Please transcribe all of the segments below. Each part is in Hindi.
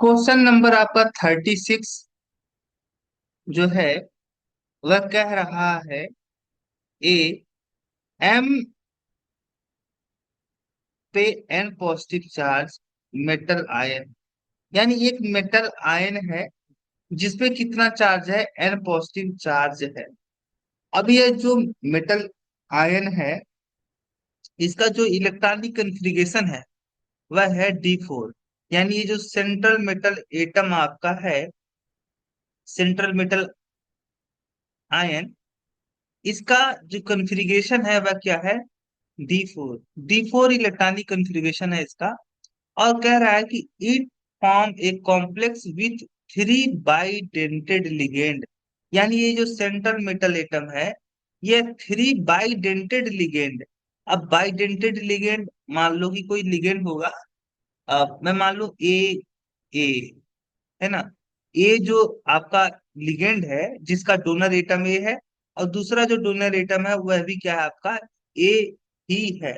क्वेश्चन नंबर आपका 36 जो है वह कह रहा है ए एम पे N positive charge metal ion, यानी एक मेटल आयन है जिसपे कितना चार्ज है, एन पॉजिटिव चार्ज है। अब ये जो मेटल आयन है इसका जो इलेक्ट्रॉनिक कन्फिग्रेशन है वह है D4। यानी ये जो सेंट्रल मेटल एटम आपका है, सेंट्रल मेटल आयन, इसका जो कन्फिग्रेशन है वह क्या है, D4। D4 इलेक्ट्रॉनिक कन्फिग्रेशन है इसका। और कह रहा है कि it form a complex with three bidentate ligand. यानी ये जो सेंट्रल मेटल एटम है ये थ्री बाइडेंटेड लिगेंड। अब बाइडेंटेड लिगेंड, मान लो कि कोई लिगेंड होगा। मैं मान लू ए है ना। ए जो आपका लिगेंड है जिसका डोनर एटम ए है, और दूसरा जो डोनर एटम है वह भी क्या है आपका, ए ही है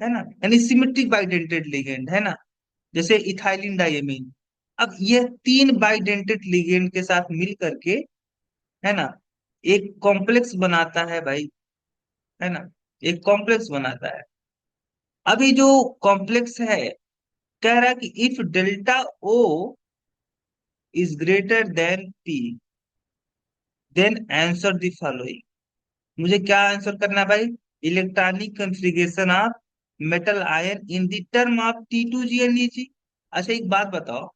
ना। यानी सिमेट्रिक बाइडेंटेड लिगेंड है ना, जैसे इथाइलिन डायमीन। अब यह तीन बाइडेंटेड लिगेंड के साथ मिल करके, है ना, एक कॉम्प्लेक्स बनाता है भाई, है ना, एक कॉम्प्लेक्स बनाता है। अभी जो कॉम्प्लेक्स है कह रहा है कि if delta O is greater than P then answer the following. मुझे क्या आंसर करना है भाई, electronic configuration of metal ion in the term of T2G and Eg। अच्छा एक बात बताओ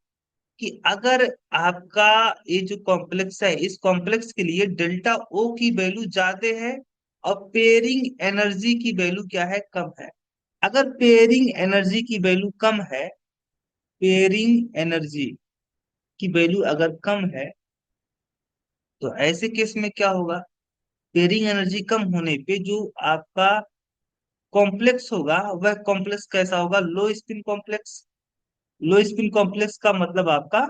कि अगर आपका ये जो कॉम्प्लेक्स है इस कॉम्प्लेक्स के लिए डेल्टा O की वैल्यू ज्यादा है और पेयरिंग एनर्जी की वैल्यू क्या है, कम है। अगर पेयरिंग एनर्जी की वैल्यू कम है, पेयरिंग एनर्जी की वैल्यू अगर कम है, तो ऐसे केस में क्या होगा, पेयरिंग एनर्जी कम होने पे जो आपका कॉम्प्लेक्स होगा वह कॉम्प्लेक्स कैसा होगा, लो स्पिन कॉम्प्लेक्स। लो स्पिन कॉम्प्लेक्स का मतलब आपका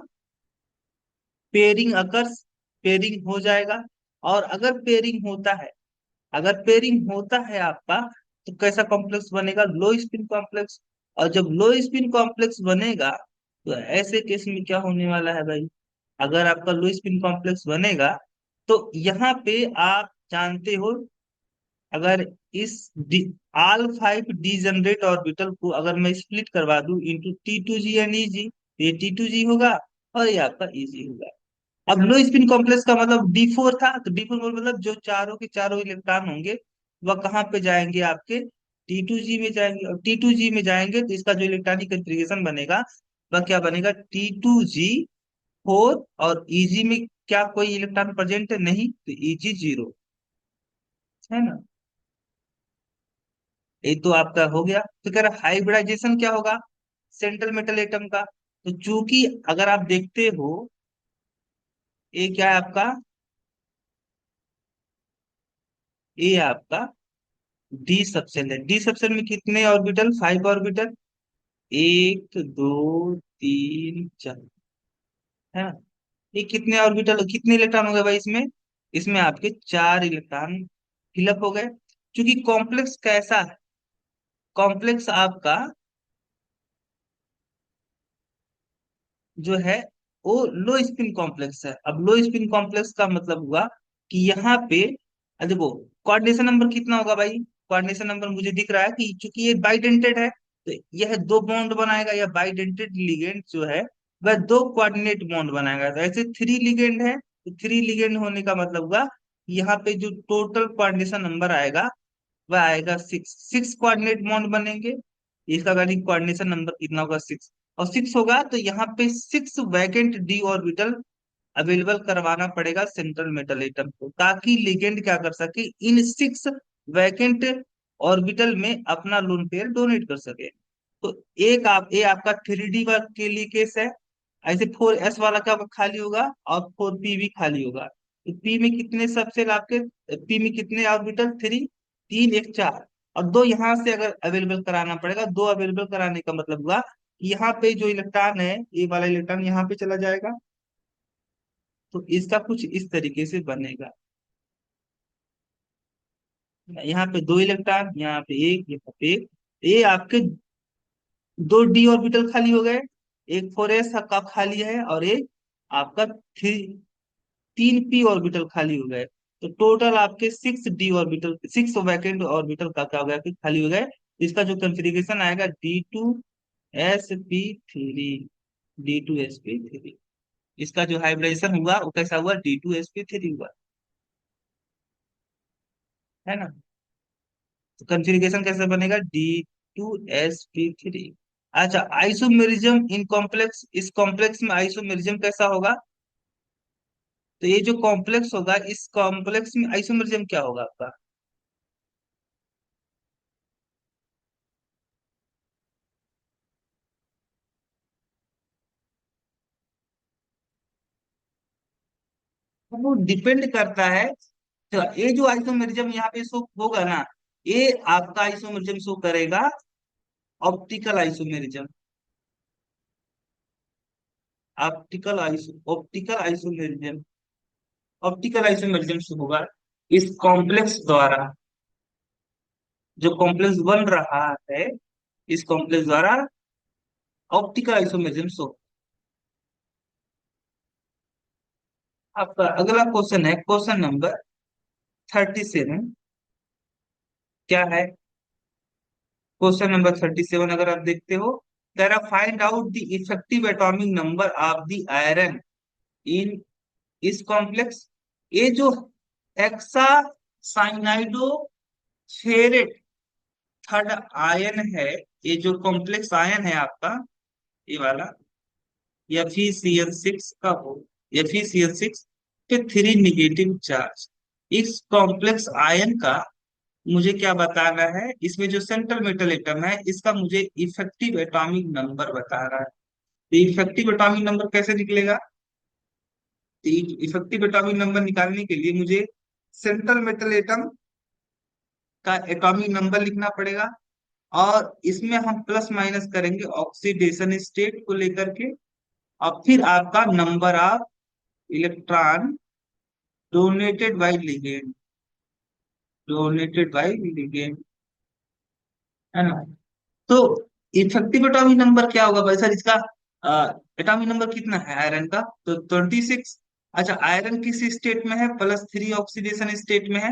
पेयरिंग अकर्स, पेयरिंग हो जाएगा। और अगर पेयरिंग होता है, अगर पेयरिंग होता है आपका, तो कैसा कॉम्प्लेक्स बनेगा, लो स्पिन कॉम्प्लेक्स। और जब लो स्पिन कॉम्प्लेक्स बनेगा तो ऐसे केस में क्या होने वाला है भाई, अगर आपका लो स्पिन कॉम्प्लेक्स बनेगा तो यहाँ पे आप जानते हो, अगर इस आल फाइव डीजनरेट ऑर्बिटल को अगर मैं स्प्लिट करवा दूं इंटू T2G एंड Eg, ये T2G होगा और ये आपका Eg होगा। अब लो स्पिन कॉम्प्लेक्स का मतलब D4 था, तो D4 मतलब जो चारों के चारों इलेक्ट्रॉन होंगे वह कहाँ पे जाएंगे, आपके T2G में जाएंगे। और T2G में जाएंगे तो इसका जो इलेक्ट्रॉनिक कन्फिग्रेशन बनेगा वह क्या बनेगा, T2G4। और Eg में क्या कोई इलेक्ट्रॉन प्रेजेंट है, नहीं, तो Eg 0, है ना। ये तो आपका हो गया। तो कह रहा हाइब्रिडाइजेशन क्या होगा सेंट्रल मेटल एटम का। तो चूंकि अगर आप देखते हो ये क्या है आपका, ये आपका डी सबसेल है। डी सबसेल में कितने ऑर्बिटल, 5 ऑर्बिटल, एक दो तीन चार, है ना। ये कितने ऑर्बिटल, कितने इलेक्ट्रॉन हो गए भाई इसमें, इसमें आपके 4 इलेक्ट्रॉन फिलअप हो गए। क्योंकि कॉम्प्लेक्स कैसा है, कॉम्प्लेक्स आपका जो है वो लो स्पिन कॉम्प्लेक्स है। अब लो स्पिन कॉम्प्लेक्स का मतलब हुआ कि यहाँ पे देखो कोऑर्डिनेशन नंबर कितना होगा भाई, कोऑर्डिनेशन नंबर मुझे दिख रहा है कि चूंकि ये बाइडेंटेड है तो यह दो बॉन्ड बनाएगा, या बाइडेंटेड लिगेंड जो है वह दो कोऑर्डिनेट बॉन्ड बनाएगा। तो ऐसे थ्री लिगेंड है, तो थ्री लिगेंड होने का मतलब हुआ कि यहाँ पे जो टोटल कोऑर्डिनेशन नंबर आएगा वह आएगा 6। 6 कोऑर्डिनेट बॉन्ड बनेंगे, इसका यानी कोऑर्डिनेशन नंबर कितना होगा, 6। और 6 होगा तो यहाँ पे 6 वैकेंट डी ऑर्बिटल अवेलेबल करवाना पड़ेगा सेंट्रल मेटल एटम को, ताकि लिगेंड क्या कर सके, इन 6 वैकेंट ऑर्बिटल में अपना लोन पेयर डोनेट कर सके। तो एक आप ये आपका 3D वर्क के लिए केस है। ऐसे 4s वाला क्या होगा, खाली होगा, और 4p भी खाली होगा। तो p में कितने सबसेल आपके, p में कितने ऑर्बिटल, 3, 3 1 4। और दो यहाँ से अगर अवेलेबल कराना पड़ेगा, दो अवेलेबल कराने का मतलब हुआ कि यहाँ पे जो इलेक्ट्रॉन है, ये वाला इलेक्ट्रॉन यहाँ पे चला जाएगा। तो इसका कुछ इस तरीके से बनेगा, यहाँ पे दो इलेक्ट्रॉन, यहाँ पे एक, यहाँ पे एक, ये आपके दो डी ऑर्बिटल खाली हो गए। एक 4s का खाली है और एक आपका थ्री 3p ऑर्बिटल खाली हो गए। तो टोटल आपके 6d ऑर्बिटल, 6 वैकेंट ऑर्बिटल का क्या हो गया कि खाली हो गए। इसका जो कंफिग्रेशन आएगा D2sp3, D2sp3। इसका जो हाइब्रिडेशन हुआ वो कैसा हुआ, D2sp3 हुआ, है ना। तो कंफिग्रेशन कैसे बनेगा, D2sp3। अच्छा, आइसोमेरिज्म इन कॉम्प्लेक्स, इस कॉम्प्लेक्स में आइसोमेरिज्म कैसा होगा। तो ये जो कॉम्प्लेक्स होगा, इस कॉम्प्लेक्स में आइसोमेरिज्म क्या होगा आपका। वो डिपेंड करता है। तो ये जो आइसोमेरिज्म यहाँ पे शो होगा ना, ये आपका आइसोमेरिज्म शो करेगा optical isomerism. Optical isomerism, optical isomerism show होगा इस कॉम्प्लेक्स द्वारा। जो कॉम्प्लेक्स बन रहा है, इस कॉम्प्लेक्स द्वारा ऑप्टिकल आइसोमेरिज्म शो। आपका अगला क्वेश्चन है क्वेश्चन नंबर 37। क्या है क्वेश्चन नंबर 37, अगर आप देखते हो, कह रहा find out the effective atomic number of the iron in इस कॉम्प्लेक्स। ये जो हेक्सा साइनाइडो फेरेट थर्ड आयन है, ये जो कॉम्प्लेक्स आयन है आपका, ये वाला FeCl6 का हो, FeCl6 पे 3 नेगेटिव चार्ज। इस कॉम्प्लेक्स आयन का मुझे क्या बताना है, इसमें जो सेंट्रल मेटल एटम है इसका मुझे इफेक्टिव एटॉमिक नंबर बता रहा है। तो इफेक्टिव एटॉमिक नंबर कैसे निकलेगा। तो इफेक्टिव एटॉमिक नंबर निकालने के लिए मुझे सेंट्रल मेटल एटम का एटॉमिक नंबर लिखना पड़ेगा, और इसमें हम प्लस माइनस करेंगे ऑक्सीडेशन स्टेट को लेकर के, और फिर आपका number of electron donated bye ligand, donated bye ligand, है ना। तो इफेक्टिव एटॉमिक नंबर क्या होगा भाई सर इसका। एटॉमिक नंबर कितना है आयरन का, तो 26। अच्छा, आयरन किस स्टेट में है, +3 ऑक्सीडेशन स्टेट में है।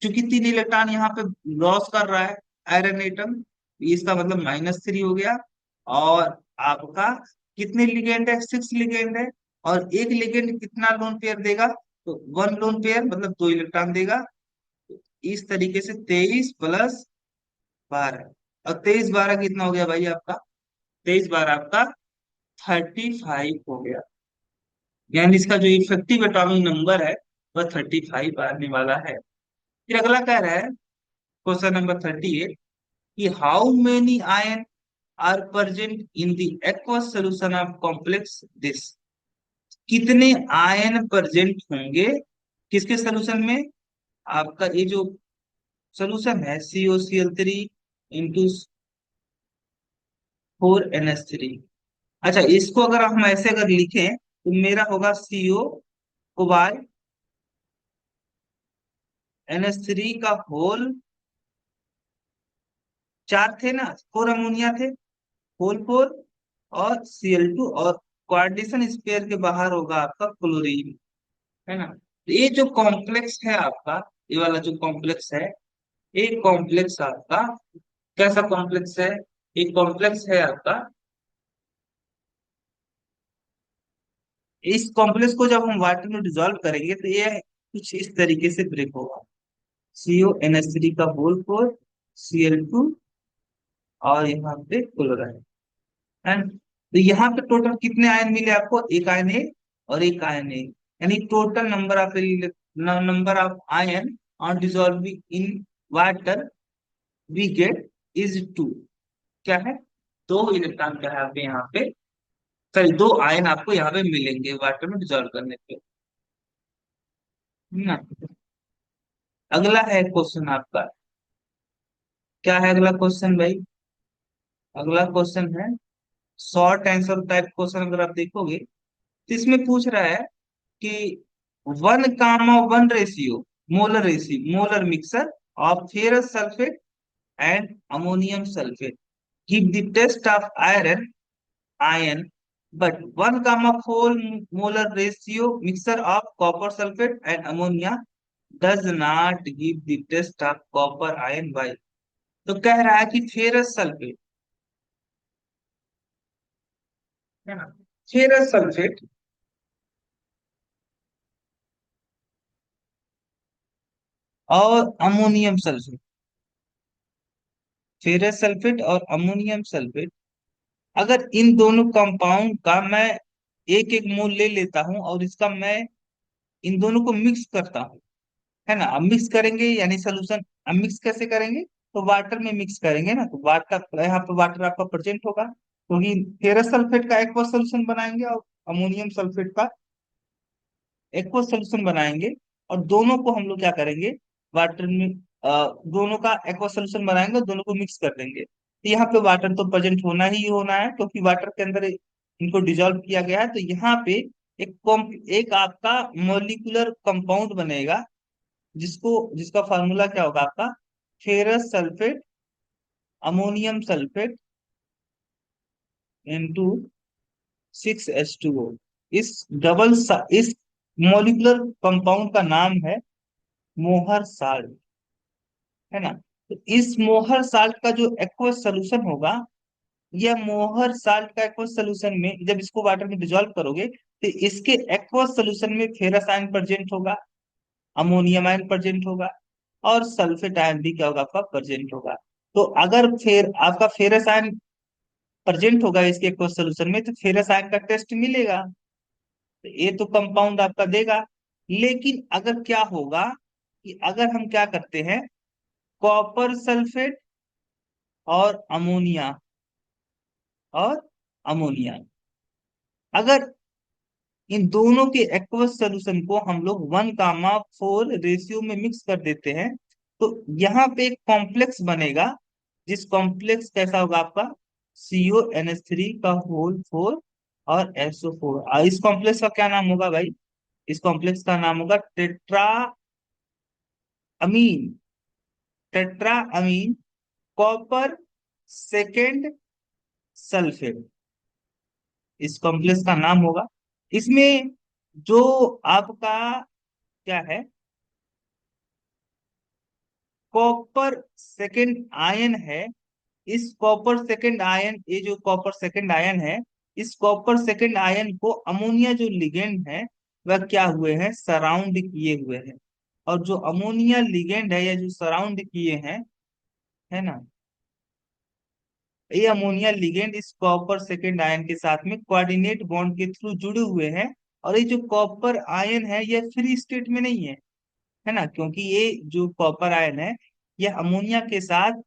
क्योंकि 3 इलेक्ट्रॉन यहाँ पे लॉस कर रहा है आयरन एटम, इसका मतलब -3 हो गया। और आपका कितने लिगेंड है, 6 लिगेंड है। और एक लिगेंड कितना लोन पेयर देगा, तो 1 लोन पेयर मतलब 2 इलेक्ट्रॉन देगा। इस तरीके से 23 + 12, और 23 × 12 कितना हो गया भाई आपका, 23 × 12 आपका 35 हो गया। यानी इसका जो इफेक्टिव एटॉमिक नंबर है वह 35 आने वाला है। फिर अगला कह रहा है क्वेश्चन नंबर 38 कि how many ion are present in the aqueous solution of complex this. कितने आयन प्रेजेंट होंगे किसके सोल्यूशन में, आपका ये जो सोल्यूशन है COCl3 × 4NH3। अच्छा, इसको अगर हम ऐसे अगर लिखें तो मेरा होगा CO कोबाल्ट NH3 का होल, 4 थे ना, 4 अमोनिया थे, होल 4, और Cl2, और कोऑर्डिनेशन स्पेयर के बाहर होगा आपका क्लोरीन, है ना। तो ये जो कॉम्प्लेक्स है आपका, ये वाला जो कॉम्प्लेक्स है, एक कॉम्प्लेक्स आपका कैसा कॉम्प्लेक्स है, एक कॉम्प्लेक्स है आपका। इस कॉम्प्लेक्स को जब हम वाटर में डिसॉल्व करेंगे तो ये कुछ इस तरीके से ब्रेक होगा। CONH3 का होल 4, Cl2, और यहाँ पे क्लोराइड, है ना। तो यहाँ पे टोटल कितने आयन मिले आपको, एक आयन ए और एक आयन ए, यानी total number of ion on dissolving in water we get is 2। क्या है, 2 इलेक्ट्रॉन क्या है आपके यहाँ पे, सॉरी 2 आयन आपको यहाँ पे मिलेंगे वाटर में डिसॉल्व करने पे, है ना। अगला है क्वेश्चन आपका, क्या है अगला क्वेश्चन भाई। अगला क्वेश्चन है शॉर्ट आंसर टाइप क्वेश्चन, अगर आप देखोगे तो इसमें पूछ रहा है कि 1:1 ratio, molar mixer of ferrous sulphate and ammonium sulphate give the test of iron ion but 1,4 molar ratio mixture of copper sulfate and ammonia does not give the test of copper ion by। तो कह रहा है कि फेरस सल्फेट, है ना, फेरस सल्फेट और अमोनियम सल्फेट, फेरस सल्फेट और अमोनियम सल्फेट, अगर इन दोनों कंपाउंड का मैं एक एक मोल ले लेता हूं और इसका मैं इन दोनों को मिक्स करता हूं, है ना, अब मिक्स करेंगे यानी सोल्यूशन, अब मिक्स कैसे करेंगे, तो वाटर में मिक्स करेंगे ना, तो वाटर यहाँ पे वाटर आपका प्रेजेंट होगा, क्योंकि फेरस सल्फेट का एक्वा सोल्यूशन बनाएंगे और अमोनियम सल्फेट का एक्वा सोल्यूशन बनाएंगे, और दोनों को हम लोग क्या करेंगे, वाटर में दोनों का एक्वा सोल्यूशन बनाएंगे और दोनों को मिक्स कर देंगे, तो यहाँ पे वाटर तो प्रेजेंट होना ही होना है, क्योंकि वाटर के अंदर इनको डिजोल्व किया गया है, तो यहाँ पे एक आपका मोलिकुलर कंपाउंड बनेगा, जिसका फार्मूला क्या होगा आपका, ferrous sulphate ammonium sulphate into 6H2O। इस मॉलिक्यूलर कंपाउंड का नाम है मोहर साल्ट, है ना। तो इस मोहर साल्ट का जो एक्वस सोल्यूशन होगा, यह मोहर साल्ट का एक्वस सोल्यूशन में जब इसको वाटर में डिजोल्व करोगे, तो इसके एक्वस सोल्यूशन में फेरस आयन प्रेजेंट होगा, अमोनियम आयन प्रेजेंट होगा, और सल्फेट आयन भी क्या होगा आपका प्रेजेंट होगा। तो अगर फिर आपका फेरस आयन प्रेजेंट होगा इसके एक्वस सोल्यूशन में, तो फेरस आयन का टेस्ट मिलेगा, तो ये तो कंपाउंड आपका देगा। लेकिन अगर क्या होगा कि अगर हम क्या करते हैं, कॉपर सल्फेट और अमोनिया और अमोनिया, अगर इन दोनों के एक्वस सोल्यूशन को हम लोग 1,4 रेशियो में मिक्स कर देते हैं, तो यहाँ पे एक कॉम्प्लेक्स बनेगा, जिस कॉम्प्लेक्स कैसा होगा आपका, CONH3 का होल 4 और SO4। इस कॉम्प्लेक्स का क्या नाम होगा भाई, इस कॉम्प्लेक्स का नाम होगा tetra amine, tetra amine copper second sulphate, इस कॉम्प्लेक्स का नाम होगा। इसमें जो आपका क्या है, कॉपर सेकेंड आयन है, इस कॉपर सेकेंड आयन, ये जो कॉपर सेकेंड आयन है, इस कॉपर सेकेंड आयन को अमोनिया जो लिगेंड है वह क्या हुए हैं, सराउंड किए हुए हैं, और जो अमोनिया लिगेंड है या जो सराउंड किए हैं, है ना, ये अमोनिया लिगेंड इस कॉपर सेकेंड आयन के साथ में कोऑर्डिनेट बॉन्ड के थ्रू जुड़े हुए हैं, और ये जो कॉपर आयन है यह फ्री स्टेट में नहीं है ना, क्योंकि ये जो कॉपर आयन है यह अमोनिया के साथ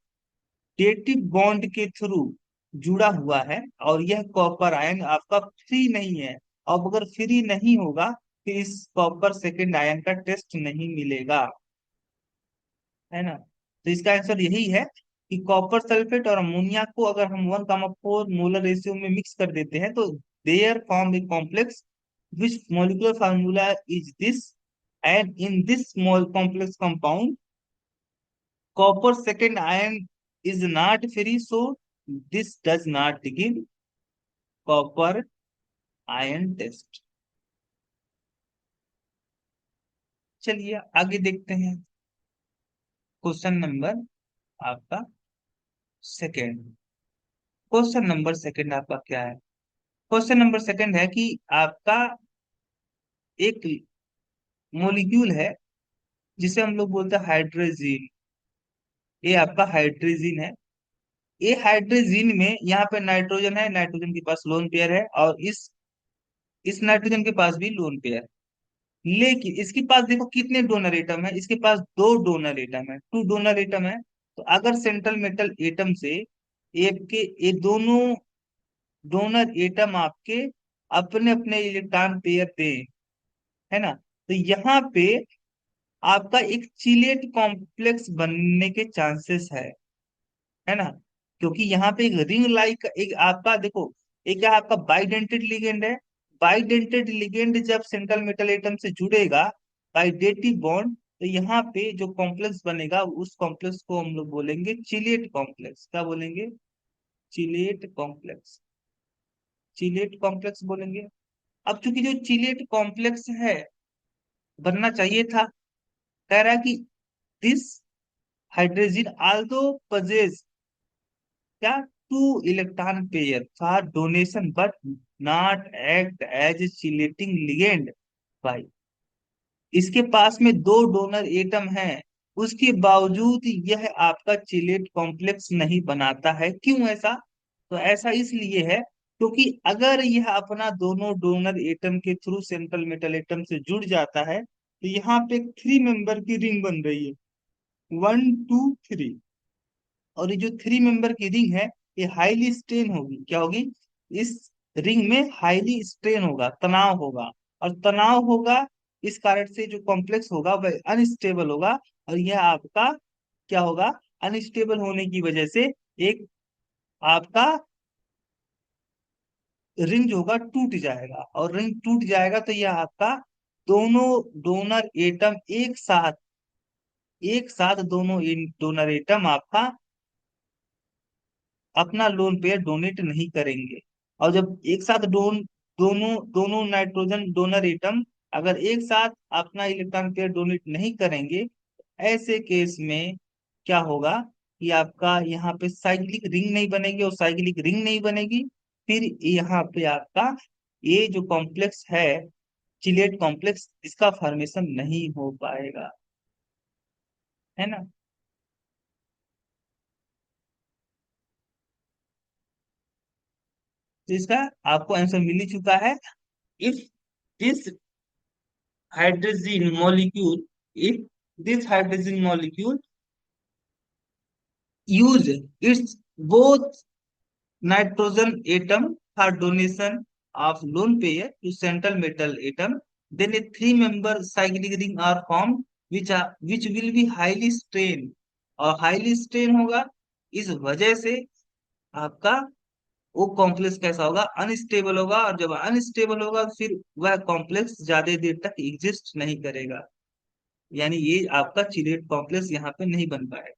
डेटिव बॉन्ड के थ्रू जुड़ा हुआ है, और यह कॉपर आयन आपका फ्री नहीं है। अब अगर फ्री नहीं होगा तो इस कॉपर सेकेंड आयन का टेस्ट नहीं मिलेगा, है ना। तो इसका आंसर यही है कि कॉपर सल्फेट और अमोनिया को अगर हम 1,4 मोलर रेशियो में मिक्स कर देते हैं, तो there form a complex which molecular formula is this, and in this small complex compound copper second ion is not free, so this does not give copper ion test। चलिए आगे देखते हैं, क्वेश्चन नंबर आपका सेकेंड। क्वेश्चन नंबर सेकेंड आपका क्या है, क्वेश्चन नंबर सेकेंड है कि आपका एक मोलिक्यूल है जिसे हम लोग बोलते हैं हाइड्रोजीन, ये आपका हाइड्रोजीन है। ये हाइड्रोजीन में यहाँ पे नाइट्रोजन है, नाइट्रोजन के पास लोन पेयर है, और इस नाइट्रोजन के पास भी लोन पेयर है। लेकिन इसके पास देखो कितने डोनर एटम है, इसके पास दो डोनर एटम है, टू डोनर एटम है। तो अगर सेंट्रल मेटल एटम से एक के ये दोनों डोनर एटम आपके अपने अपने इलेक्ट्रॉन पेयर दें, है ना, तो यहाँ पे आपका एक चिलेट कॉम्प्लेक्स बनने के चांसेस है ना, क्योंकि यहाँ पे एक रिंग लाइक एक आपका देखो, एक क्या आपका बाइडेंटेड लिगेंड है, बाइडेंटेड लिगेंड जब सेंट्रल मेटल एटम से जुड़ेगा बाइडेटिव बॉन्ड, तो यहाँ पे जो कॉम्प्लेक्स बनेगा उस कॉम्प्लेक्स को हम लोग बोलेंगे चिलेट कॉम्प्लेक्स। क्या बोलेंगे, चिलेट कॉम्प्लेक्स। चिलेट कॉम्प्लेक्स बोलेंगे। अब चूंकि जो चिलेट कॉम्प्लेक्स है बनना चाहिए था, कह रहा है कि दिस हाइड्रोजन आल्दो पजेज क्या two electron pair for donation but not act as chelating ligand बाई, इसके पास में दो डोनर एटम हैं, उसके बावजूद यह आपका चिलेट कॉम्प्लेक्स नहीं बनाता है। क्यों ऐसा? तो ऐसा इसलिए है क्योंकि अगर यह अपना दोनों डोनर एटम के थ्रू सेंट्रल मेटल एटम से जुड़ जाता है तो यहाँ पे एक थ्री मेंबर की रिंग बन रही है, 1 2 3। और ये जो थ्री मेंबर की रिंग है ये हाईली स्ट्रेन होगी। क्या होगी? इस रिंग में हाईली स्ट्रेन होगा, तनाव होगा। और तनाव होगा इस कारण से जो कॉम्प्लेक्स होगा वह अनस्टेबल होगा। और यह आपका क्या होगा? अनस्टेबल होने की वजह से एक आपका रिंग जो होगा टूट जाएगा। और रिंग टूट जाएगा तो यह आपका दोनों डोनर एटम एक साथ दोनों डोनर एटम आपका अपना लोन पेयर डोनेट नहीं करेंगे। और जब एक साथ दोनों दोनों नाइट्रोजन डोनर एटम अगर एक साथ अपना इलेक्ट्रॉन पेयर डोनेट नहीं करेंगे, ऐसे केस में क्या होगा कि आपका यहाँ पे साइक्लिक रिंग नहीं बनेगी। और साइक्लिक रिंग नहीं बनेगी, फिर यहाँ पे आपका ये जो कॉम्प्लेक्स है चिलेट कॉम्प्लेक्स, इसका फॉर्मेशन नहीं हो पाएगा, है ना। तो इसका आपको आंसर मिल ही चुका है। If this hydrogen molecule if this hydrogen molecule use its both nitrogen atom for donation of lone pair to central metal atom, then a three member cyclic ring are formed which will be highly strained। और हाईली स्ट्रेन होगा, इस वजह से आपका वो कॉम्प्लेक्स कैसा होगा? अनस्टेबल होगा। और जब अनस्टेबल होगा फिर वह कॉम्प्लेक्स ज्यादा देर तक एग्जिस्ट नहीं करेगा, यानी ये आपका चिलेट कॉम्प्लेक्स यहाँ पे नहीं बन पाएगा।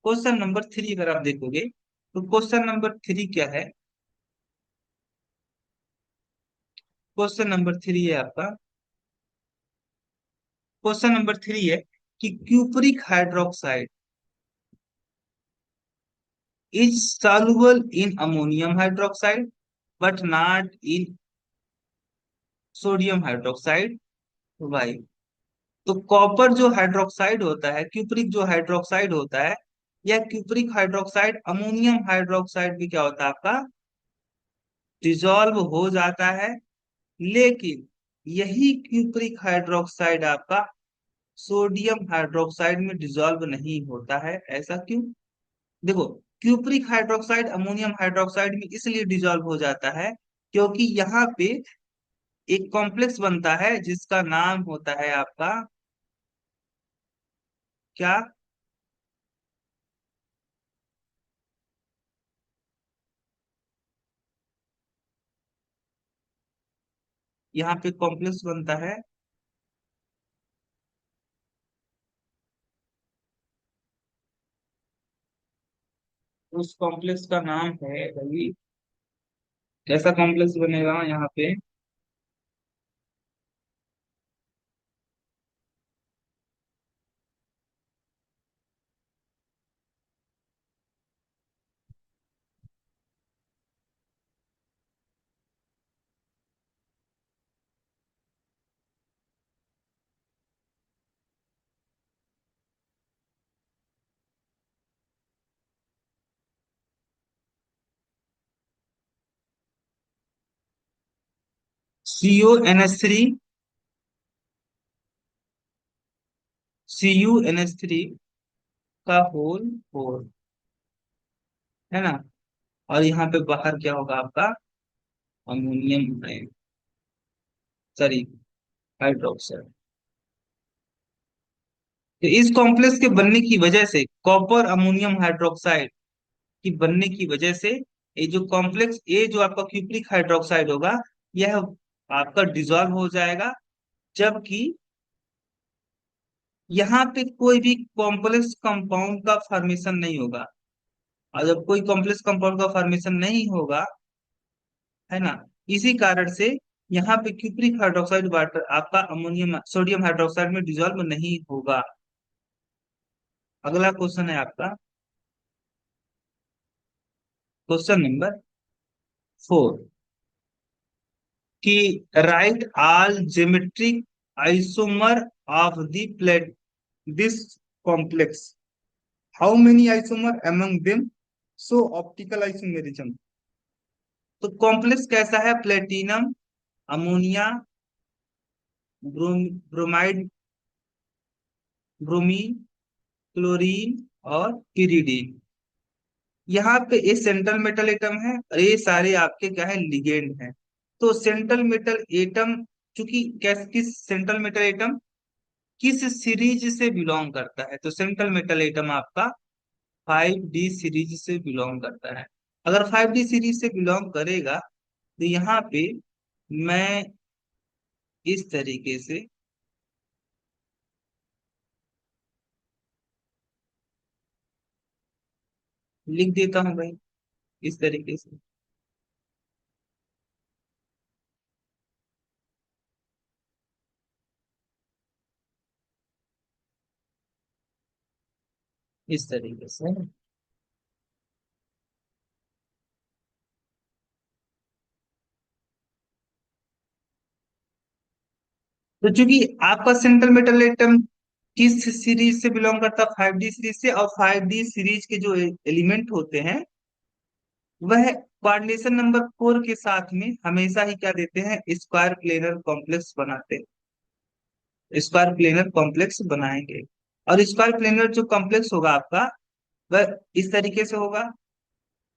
क्वेश्चन नंबर 3 अगर आप देखोगे तो क्वेश्चन नंबर 3 क्या है? क्वेश्चन नंबर 3 है आपका, क्वेश्चन नंबर 3 है कि cupric hydroxide is soluble in ammonium hydroxide but not in sodium hydroxide. Why? तो कॉपर जो हाइड्रोक्साइड होता है, क्यूपरिक जो हाइड्रोक्साइड होता है, यह क्यूपरिक हाइड्रोक्साइड अमोनियम हाइड्रोक्साइड भी क्या होता है आपका? डिजॉल्व हो जाता है। लेकिन यही क्यूपरिक हाइड्रोक्साइड आपका सोडियम हाइड्रोक्साइड में डिसॉल्व नहीं होता है। ऐसा क्यों? देखो, क्यूपरिक हाइड्रोक्साइड अमोनियम हाइड्रोक्साइड में इसलिए डिसॉल्व हो जाता है क्योंकि यहाँ पे एक कॉम्प्लेक्स बनता है जिसका नाम होता है आपका क्या? यहाँ पे कॉम्प्लेक्स बनता है, उस कॉम्प्लेक्स का नाम है भाई, कैसा कॉम्प्लेक्स बनेगा यहाँ पे? CuNH3, CuNH3 का होल 4, है ना। और यहाँ पे बाहर क्या होगा आपका? Ammonium, sorry, hydroxide. तो इस कॉम्प्लेक्स के बनने की वजह से कॉपर अमोनियम हाइड्रोक्साइड की बनने की वजह से ये जो कॉम्प्लेक्स ए जो आपका क्यूप्रिक हाइड्रोक्साइड होगा यह आपका डिसॉल्व हो जाएगा। जबकि यहाँ पे कोई भी कॉम्प्लेक्स कंपाउंड का फॉर्मेशन नहीं होगा। और जब कोई कॉम्प्लेक्स कंपाउंड का फॉर्मेशन नहीं होगा, है ना, इसी कारण से यहाँ पे क्यूप्रिक हाइड्रोक्साइड वाटर आपका अमोनियम सोडियम हाइड्रोक्साइड में डिजोल्व नहीं होगा। अगला क्वेश्चन है आपका क्वेश्चन नंबर 4, कि right all geometric isomer of the plate this complex, how many isomer among them show optical isomerism. तो कॉम्प्लेक्स कैसा है? Platinum, ammonia, bromide, bromine, chlorine और पिरीडीन। यहाँ पे ये सेंट्रल मेटल एटम है और ये सारे आपके क्या है, लिगेंड हैं। तो सेंट्रल मेटल एटम, चूंकि कैस किस सेंट्रल मेटल एटम किस सीरीज से बिलोंग करता है, तो सेंट्रल मेटल एटम आपका 5D सीरीज से बिलोंग करता है। अगर 5D सीरीज से बिलोंग करेगा तो यहाँ पे मैं इस तरीके से लिख देता हूँ भाई, इस तरीके से। इस तरीके से तो चूंकि आपका सेंट्रल मेटल एटम किस सीरीज से बिलोंग करता है, 5D सीरीज से, और 5D सीरीज के जो एलिमेंट होते हैं वह कोऑर्डिनेशन नंबर 4 के साथ में हमेशा ही क्या देते हैं, स्क्वायर प्लेनर कॉम्प्लेक्स बनाते हैं, स्क्वायर प्लेनर कॉम्प्लेक्स बनाएंगे। और स्क्वायर प्लेनर जो कॉम्प्लेक्स होगा आपका वह इस तरीके से होगा।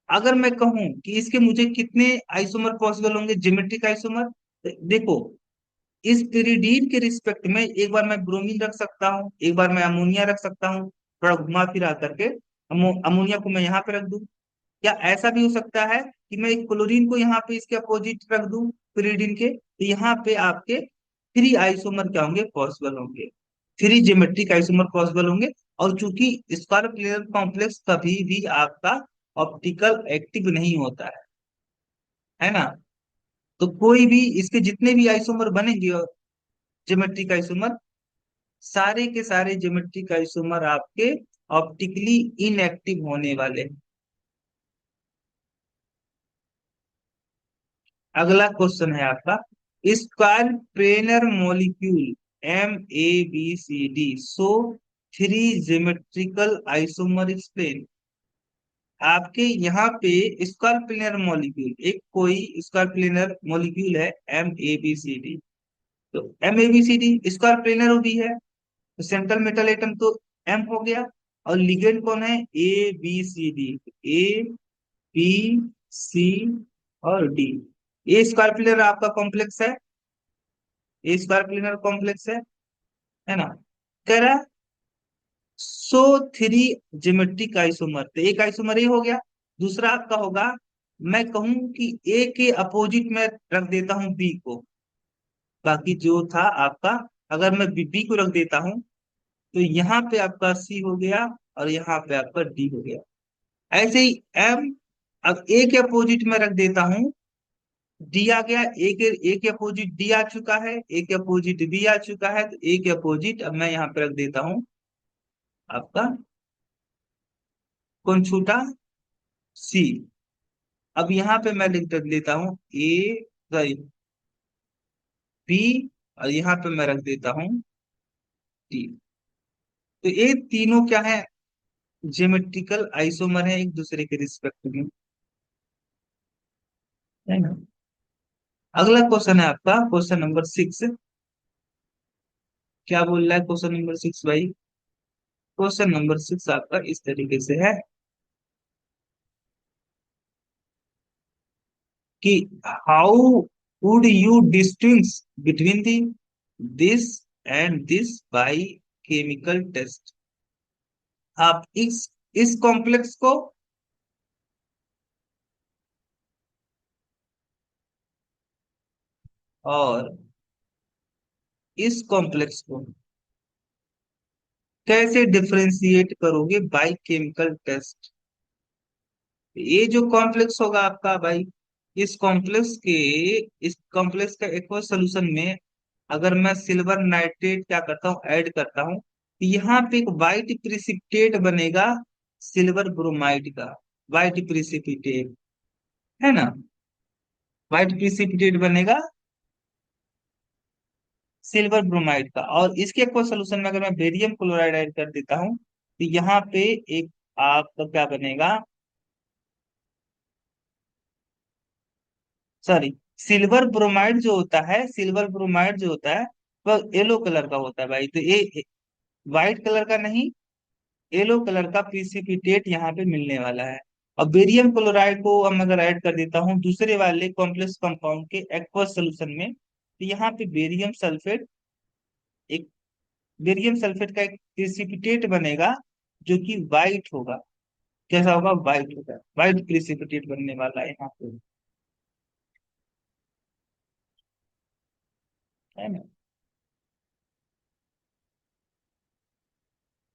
अगर मैं कहूं कि इसके मुझे कितने आइसोमर पॉसिबल होंगे, ज्योमेट्रिक आइसोमर, देखो इस पिरिडीन के रिस्पेक्ट में एक बार मैं ब्रोमीन रख सकता हूँ, एक बार मैं अमोनिया रख सकता हूँ, थोड़ा घुमा फिरा करके अमोनिया को मैं यहाँ पे रख दूं। या ऐसा भी हो सकता है कि मैं क्लोरीन को यहाँ पे इसके अपोजिट रख दूं पिरिडीन के, तो यहाँ पे आपके 3 आइसोमर क्या होंगे, पॉसिबल होंगे, 3 ज्योमेट्रिक आइसोमर पॉसिबल होंगे। और चूंकि स्क्वायर प्लेनर कॉम्प्लेक्स कभी भी आपका ऑप्टिकल एक्टिव नहीं होता है ना। तो कोई भी इसके जितने भी आइसोमर बनेंगे ज्योमेट्रिक आइसोमर, सारे के सारे ज्योमेट्रिक आइसोमर आपके ऑप्टिकली इनएक्टिव होने वाले हैं। अगला क्वेश्चन है आपका, स्क्वायर प्लेनर मॉलिक्यूल MABCD सो 3 ज्योमेट्रिकल आइसोमर एक्सप्लेन। आपके यहाँ पे स्क्वायर प्लेनर मॉलिक्यूल, एक कोई स्क्वायर प्लेनर मॉलिक्यूल है MABCD। तो MABCD स्क्वायर प्लेनर भी है, तो सेंट्रल मेटल एटम तो M हो गया, और लिगेंड कौन है, ABCD, A B C और D। ए स्क्वायर प्लेनर आपका कॉम्प्लेक्स है, ए स्क्वायर प्लेनर कॉम्प्लेक्स है ना। कह रहा है सो 3 ज्योमेट्रिक आइसोमर, तो एक आइसोमर ये हो गया। दूसरा आपका होगा, मैं कहूं कि ए के अपोजिट में रख देता हूं बी को, बाकी जो था आपका, अगर मैं बी को रख देता हूं तो यहाँ पे आपका सी हो गया और यहाँ पे आपका डी हो गया। ऐसे ही एम, अब ए के अपोजिट में रख देता हूं, डी आ गया, ए के अपोजिट डी आ चुका है, ए के अपोजिट बी आ चुका है, तो ए के अपोजिट अब मैं यहाँ पे रख देता हूँ आपका कौन छूटा, सी। अब यहाँ पे मैं लिख लेता हूँ ए, सॉरी, बी, और यहाँ पे मैं रख देता हूँ डी। तो ये तीनों क्या है, ज्योमेट्रिकल आइसोमर है एक दूसरे के रिस्पेक्ट में, है ना। अगला क्वेश्चन है आपका क्वेश्चन नंबर 6। क्या बोल रहा है क्वेश्चन नंबर 6 भाई? क्वेश्चन नंबर 6 आपका इस तरीके से है कि how would you distinguish between the this and this by chemical test. आप इस कॉम्प्लेक्स को और इस कॉम्प्लेक्स को कैसे डिफरेंशिएट करोगे बाई केमिकल टेस्ट? ये जो कॉम्प्लेक्स होगा आपका भाई, इस कॉम्प्लेक्स के इस कॉम्प्लेक्स का एक्वस सोल्यूशन में अगर मैं सिल्वर नाइट्रेट क्या करता हूँ, ऐड करता हूँ, तो यहाँ पे एक वाइट प्रिसिपिटेट बनेगा सिल्वर ब्रोमाइड का। वाइट प्रिसिपिटेट है ना, वाइट प्रिसिपिटेट बनेगा सिल्वर ब्रोमाइड का। और इसके एक्वस सोल्यूशन में अगर मैं बेरियम क्लोराइड ऐड कर देता हूँ, तो यहाँ पे एक आपका क्या बनेगा, सॉरी, सिल्वर ब्रोमाइड जो होता है, सिल्वर ब्रोमाइड जो होता है वह येलो कलर का होता है भाई। तो ये व्हाइट कलर का नहीं, येलो कलर का प्रिसिपिटेट यहाँ पे मिलने वाला है। और बेरियम क्लोराइड को हम अगर ऐड कर देता हूँ दूसरे वाले कॉम्प्लेक्स कंपाउंड के एक्वस सोल्यूशन में, तो यहाँ पे बेरियम सल्फेट, एक बेरियम सल्फेट का एक प्रिसिपिटेट बनेगा जो कि व्हाइट होगा। कैसा होगा, व्हाइट होगा, व्हाइट प्रिसिपिटेट बनने वाला है यहाँ पे, है ना।